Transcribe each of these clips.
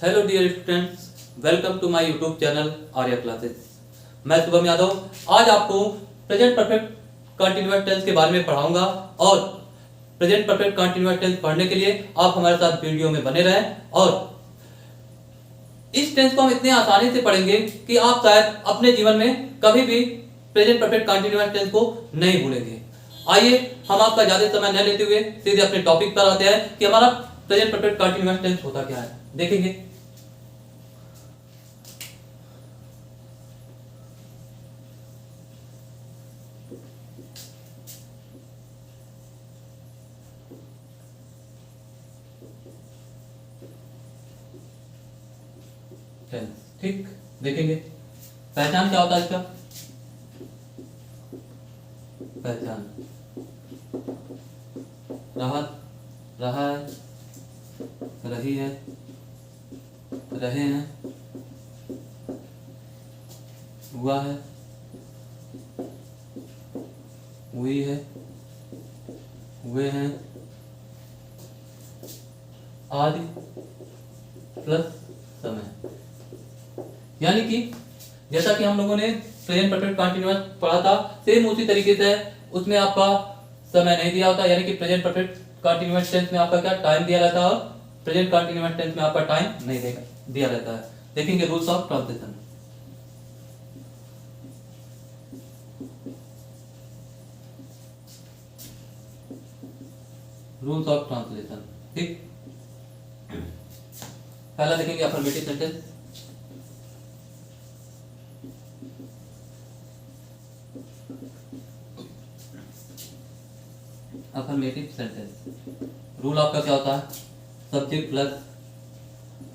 Hello dear students, welcome to my YouTube channel Arya classes. मैं शुभम यादव आज आपको प्रेजेंट परफेक्ट कंटीन्यूअस टेंस के बारे में पढ़ाऊंगा और प्रेजेंट परफेक्ट कंटीन्यूअस टेंस पढ़ने के लिए आप हमारे साथ वीडियो में बने रहें और इस टेंस को हम इतने आसानी से पढ़ेंगे कि आप शायद अपने जीवन में कभी भी प्रेजेंट परफेक्ट कंटीन्यूअस टेंस को नहीं भूलेंगे। आइए हम आपका ज्यादा समय न लेते हुए सीधे अपने टॉपिक पर आते हैं कि हमारा प्रेजेंट परफेक्ट कंटीन्यूअस टेंस होता क्या है। देखेंगे टेंस, ठीक। देखेंगे पहचान क्या होता है इसका। पहचान रहा, रहा है, रही है, रहे हैं, हुआ है, हुई है, हुए हैं आदि प्लस समय। यानी कि जैसा कि हम लोगों ने प्रेजेंट परफेक्ट कंटीन्यूअस पढ़ा था, सेम उसी तरीके से उसमें आपका समय नहीं दिया होता। यानी कि प्रेजेंट परफेक्ट कंटीन्यूअस टेंस में आपका क्या टाइम दिया रहता है और प्रेजेंट कंटीन्यूअस टेंस में आपका टाइम नहीं दिया रहता है। देखेंगे rules of translation. Rules of translation, ठीक। पहला देखेंगे affirmative sentence. Affirmative sentence rule आपका क्या होता है? सब्जेक्ट प्लस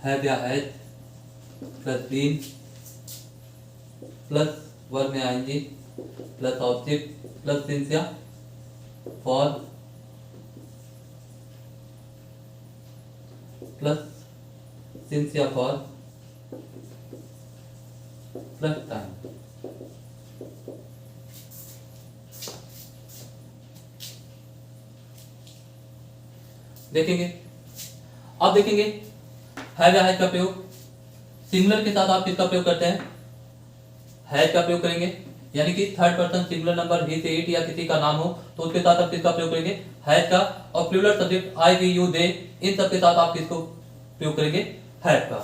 हैव या has plus been plus verb में आएंगे प्लस ऑब्जेक्ट प्लस सिंस या फॉर प्लस सिंस या फॉर प्लस टाइम। देखेंगे अब देखेंगे हैव या हैज का प्रयोग सिंगुलर के साथ आप किसका प्रयोग करते हैं? हैज का प्रयोग करेंगे। यानी कि थर्ड पर्सन सिंगुलर नंबर ही से इट या किसी का नाम हो तो उसके साथ आप किसका प्रयोग करेंगे? हैज का। और plural subject I we you they इन सब के साथ आप किसको प्रयोग करेंगे? हैव का।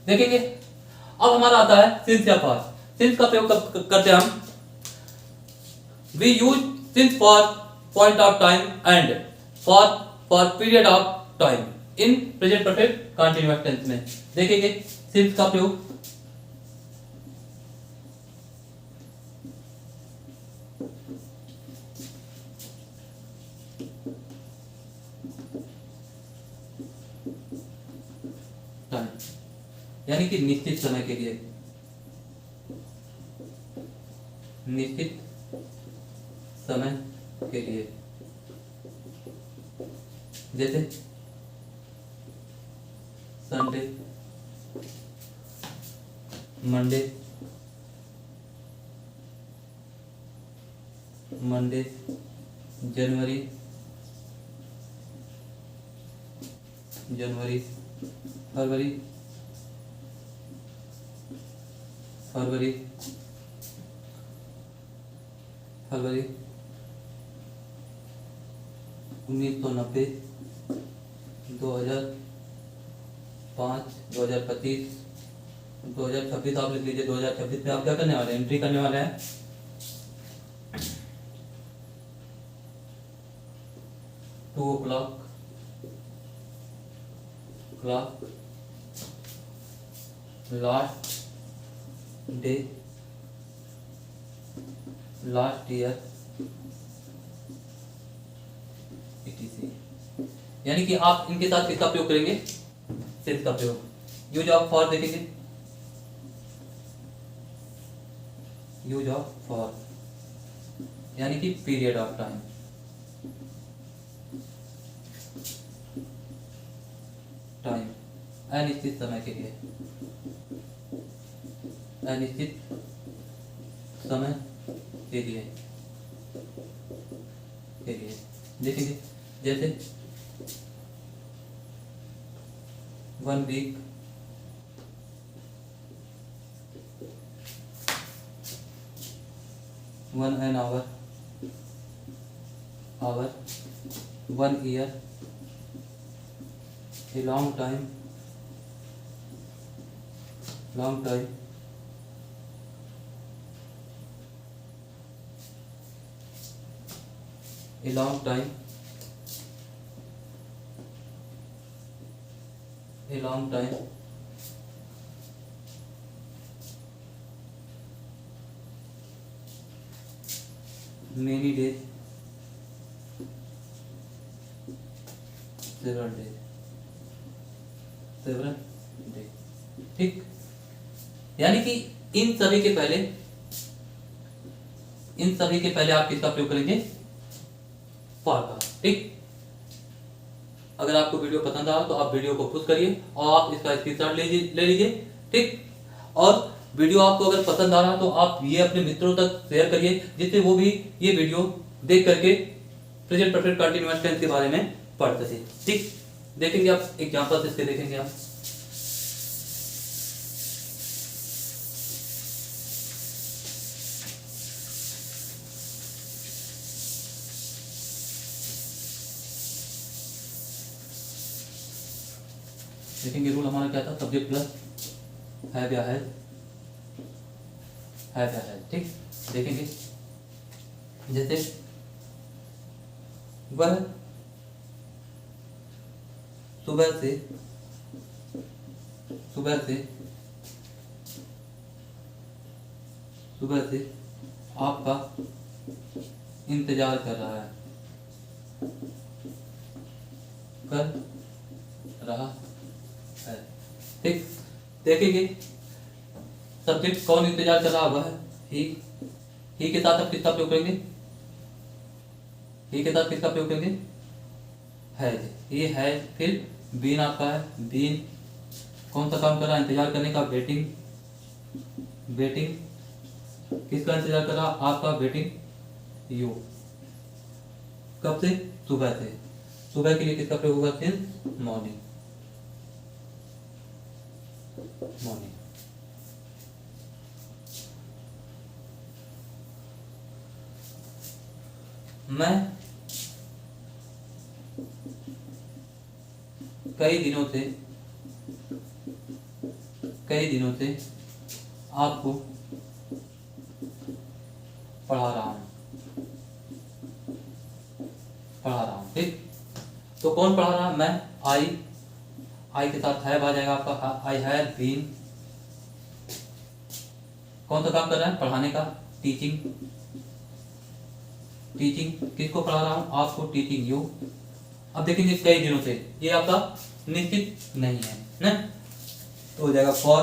देखेंगे अब हमारा आता है सिंस या फॉर। सिंस का प्रयोग कब करते हैं हम? We use since for point of time and for period of time in present perfect continuous tense में। देखेंगे सिंस का प्रयोग टाइम यानी कि निश्चित समय के लिए, निश्चित समय के लिए। जैसे संडे, मंडे, मंडे, जनवरी, जनवरी, फरवरी, फरवरी, फरवरी, 1990, 2005, 2025, 2026 आप लिख लीजिए। 2026 में आप क्या करने वाले हैं? एंट्री करने वाले हैं 2 o'clock last day, last year etc। यानी कि आप इनके साथ किसका प्रयोग करेंगे? सिंस का प्रयोग। यूज ऑफ फॉर देखेंगे। यूज ऑफ फॉर यानी कि पीरियड ऑफ टाइम। टाइम अनिश्चित समय के लिए, अनिश्चित समय के लिए देखेंगे। जैसे 1 week, 1 an hour, 1 year, a long time, a long time, many days, several days, ठीक। यानी कि इन सभी के पहले आप किसका प्रयोग करेंगे? फॉर का, ठीक। अगर आपको वीडियो पसंद आया तो आप वीडियो को पुश करिए और आप इसका स्क्रीनशॉट ले लीजिए, ठीक। और वीडियो आपको अगर पसंद आ रहा तो आप ये अपने मित्रों तक शेयर करिए, जिससे वो भी ये वीडियो देख करके प्रेजेंट परफेक्ट कंटीन्यूअस टेंस के बारे में पढ़ सके, ठीक। देखेंगे आप एग्जांपल्स इसके, देखेंगे आप। देखेंगे रूल हमारा क्या था, सब्जेक्ट प्लस हैव या हैज, ठीक। देखेंगे जैसे वह सुबह से आपका इंतजार कर रहा है, ठीक। देखेंगे सब्जेक्ट कौन इंतजार कर रहा है, वह ही के साथ आप किसका प्रयोग करेंगे? ही के साथ किसका प्रयोग करेंगे? हैज। ये हैज, फिर बीन आपका है, बीन कौन सा काम कर रहा है? इंतजार करने का, वेटिंग किसका इंतजार कर रहा? आपका, वेटिंग यू। कब से? सुबह से। सुबह के लिए किसका प्रयोग होगा? Since morning. मैं कई दिनों से आपको पढ़ा रहा हूं, ठीक। तो कौन पढ़ा रहा है? मैं, आई के साथ हैव आ जाएगा आपका, आई हैव बीन। कौन सा काम कर रहा है? पढ़ाने का, टीचिंग किसको पढ़ा रहा हूं? आपको, टीचिंग यू। अब देखेंगे कई दिनों से, ये आपका निश्चित नहीं है ना, तो हो जाएगा फॉर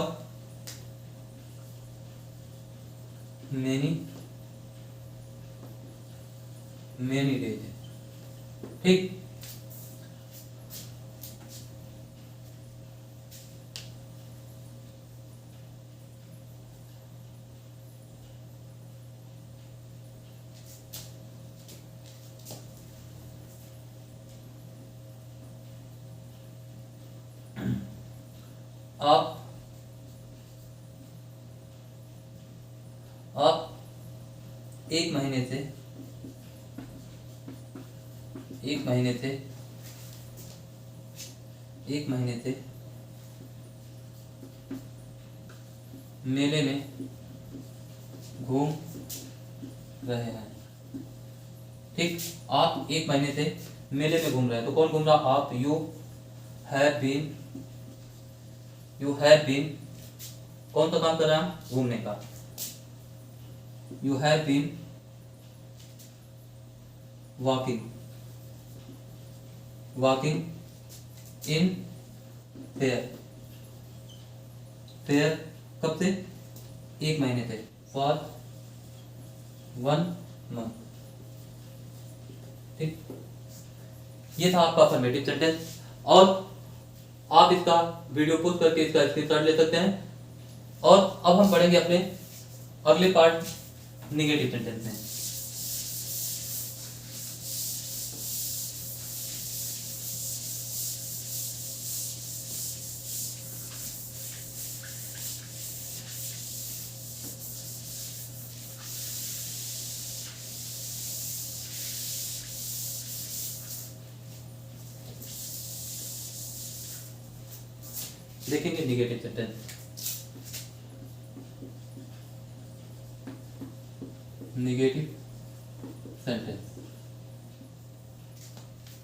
मेनी डेज, ठीक। आप एक महीने से मेले में घूम रहे हैं, ठीक। आप एक महीने से मेले में घूम रहे हैं, तो कौन घूम रहा? आप, यू हैव बीन कौन सा काम कर रहा है? घूमने का, you have been walking in fair कब से? एक महीने से, फॉर 1 मंथ, ठीक। ये था आपका अफर्मेटिव सेंटेंस, और आप इसका वीडियो पोस्ट करके इसका स्क्रीनशॉट ले सकते हैं। और अब हम बढ़ेंगे अपने अगले पार्ट, निगेटिव सेंटेंस में। देखेंगे निगेटिव सेंटेंस। निगेटिव सेंटेंस,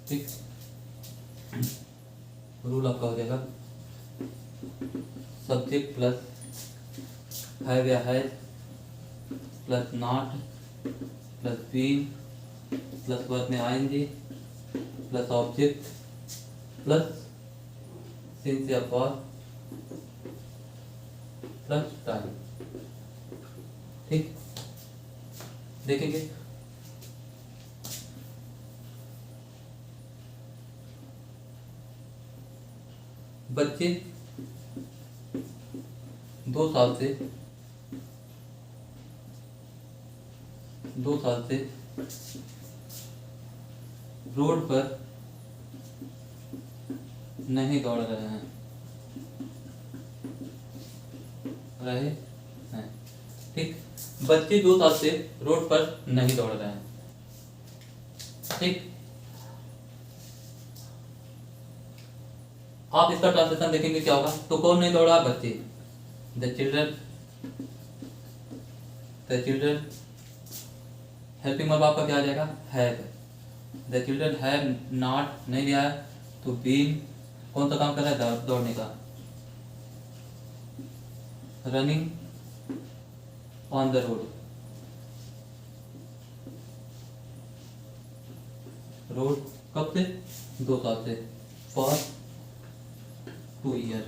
ठीक। रूल आपका हो जाएगा सब्जेक्ट प्लस हैव या has plus not plus been plus verb में ING plus object plus since या फॉर प्लस टाइम, ठीक। देखेंगे बच्चे 2 साल से रोड पर नहीं दौड़ रहे हैं, ठीक। बच्चे 2 साल से रोड पर नहीं दौड़ रहे हैं, ठीक। आप इसका ट्रांसलेशन देखेंगे क्या होगा। तो कौन नहीं दौड़ा? बच्चे। द चिल्ड्रन हेल्पिंग वर्ब आपका क्या आ जाएगा? Have. The children have not नहीं लिया है तो बीन कौन सा काम कर रहा है? दौड़ने का। रनिंग ऑन द रोड, कब से? 2 साल से। फॉर 2 ईयर,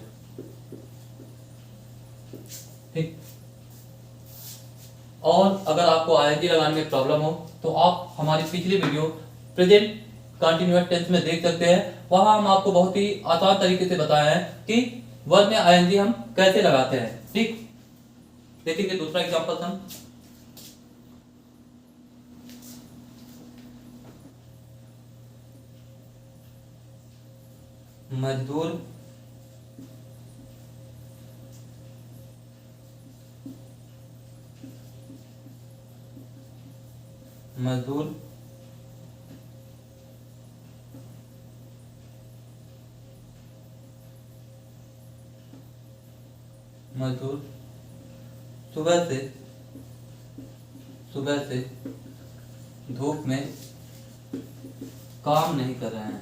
ठीक। और अगर आपको आईएनजी लगाने में प्रॉब्लम हो तो आप हमारी पिछली वीडियो प्रेजेंट कंटिन्यूअस टेंस में देख सकते हैं। वहां हम आपको बहुत ही आसान तरीके से बताया है कि वर्ब में आईएनजी हम कैसे लगाते हैं, ठीक। देखेंगे दूसरा एग्जांपल हम। मजदूर सुबह से धूप में काम नहीं कर रहे हैं,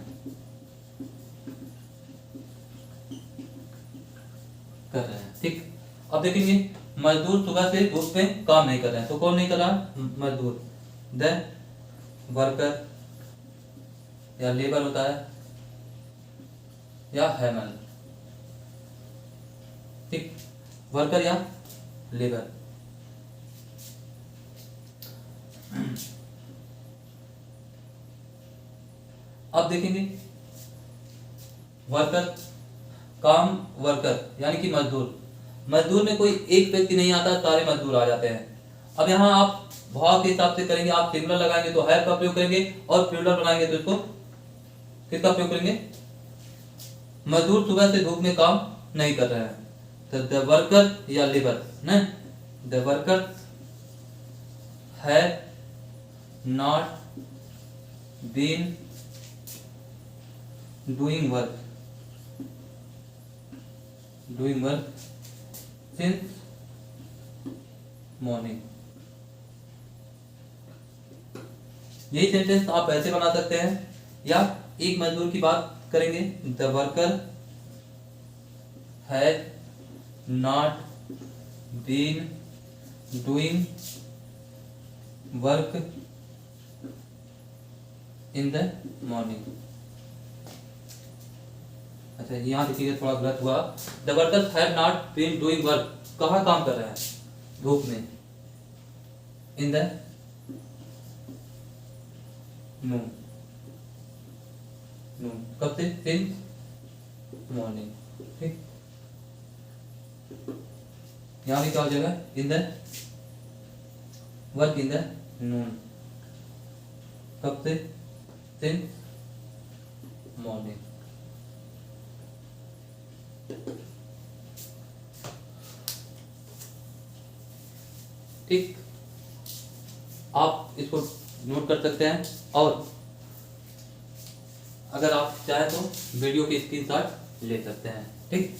ठीक। अब देखेंगे मजदूर सुबह से धूप में काम नहीं कर रहे हैं, तो कौन नहीं कर रहा? मजदूर। देन वर्कर या लेबर होता है या हैमर, ठीक। वर्कर या लेबर। अब देखेंगे वर्कर काम, वर्कर यानी कि मजदूर में कोई एक व्यक्ति नहीं आता, सारे मजदूर आ जाते हैं। अब यहाँ आप भाव के हिसाब से करेंगे, आप सिंगुलर लगाएंगे तो हैव का प्रयोग करेंगे और प्लूरल बनाएंगे तो इसको किसका प्रयोग करेंगे? मजदूर सुबह से धूप में काम नहीं कर रहे हैं, तो द वर्कर या लेबर न, the worker have not been doing work since morning. यही सेंटेंस आप ऐसे बना सकते हैं, या एक मजदूर की बात करेंगे, the worker has not been doing work in the morning. अच्छा यहाँ देखिए थोड़ा गलत हुआ। The workers have not been doing work, कहाँ काम कर रहे हैं? धूप में। इन द नून, कब से? सिंस मॉर्निंग, ठीक। यहाँ भी क्या हो जाएगा? In the work in the noon, कब से? सिंस मॉर्निंग, ठीक। आप इसको नोट कर सकते हैं, और अगर आप चाहें तो वीडियो की स्क्रीनशॉट ले सकते हैं। ठीक,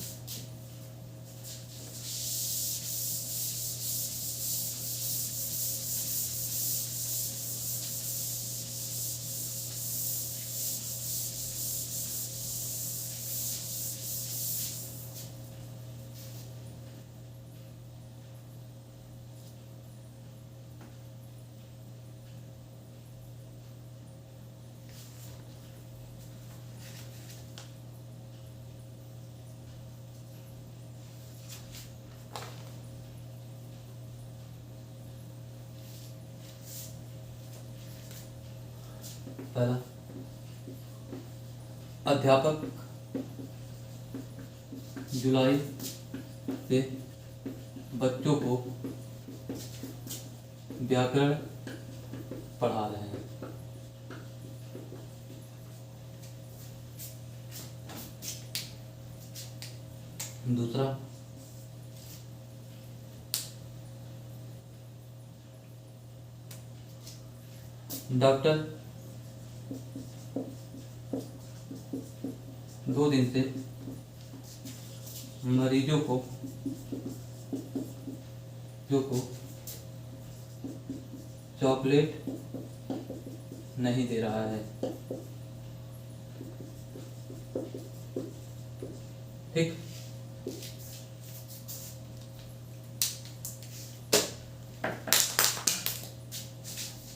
पहला, अध्यापक जुलाई से बच्चों को व्याकरण पढ़ा रहे हैं। दूसरा, डॉक्टर 2 दिन से मरीजों को चॉकलेट नहीं दे रहा है। ठीक,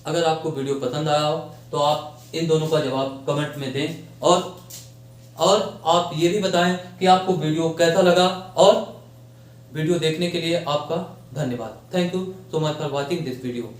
अगर आपको वीडियो पसंद आया हो तो आप इन दोनों का जवाब कमेंट में दें, और आप ये भी बताएं कि आपको वीडियो कैसा लगा, और वीडियो देखने के लिए आपका धन्यवाद। Thank you so much for watching this video.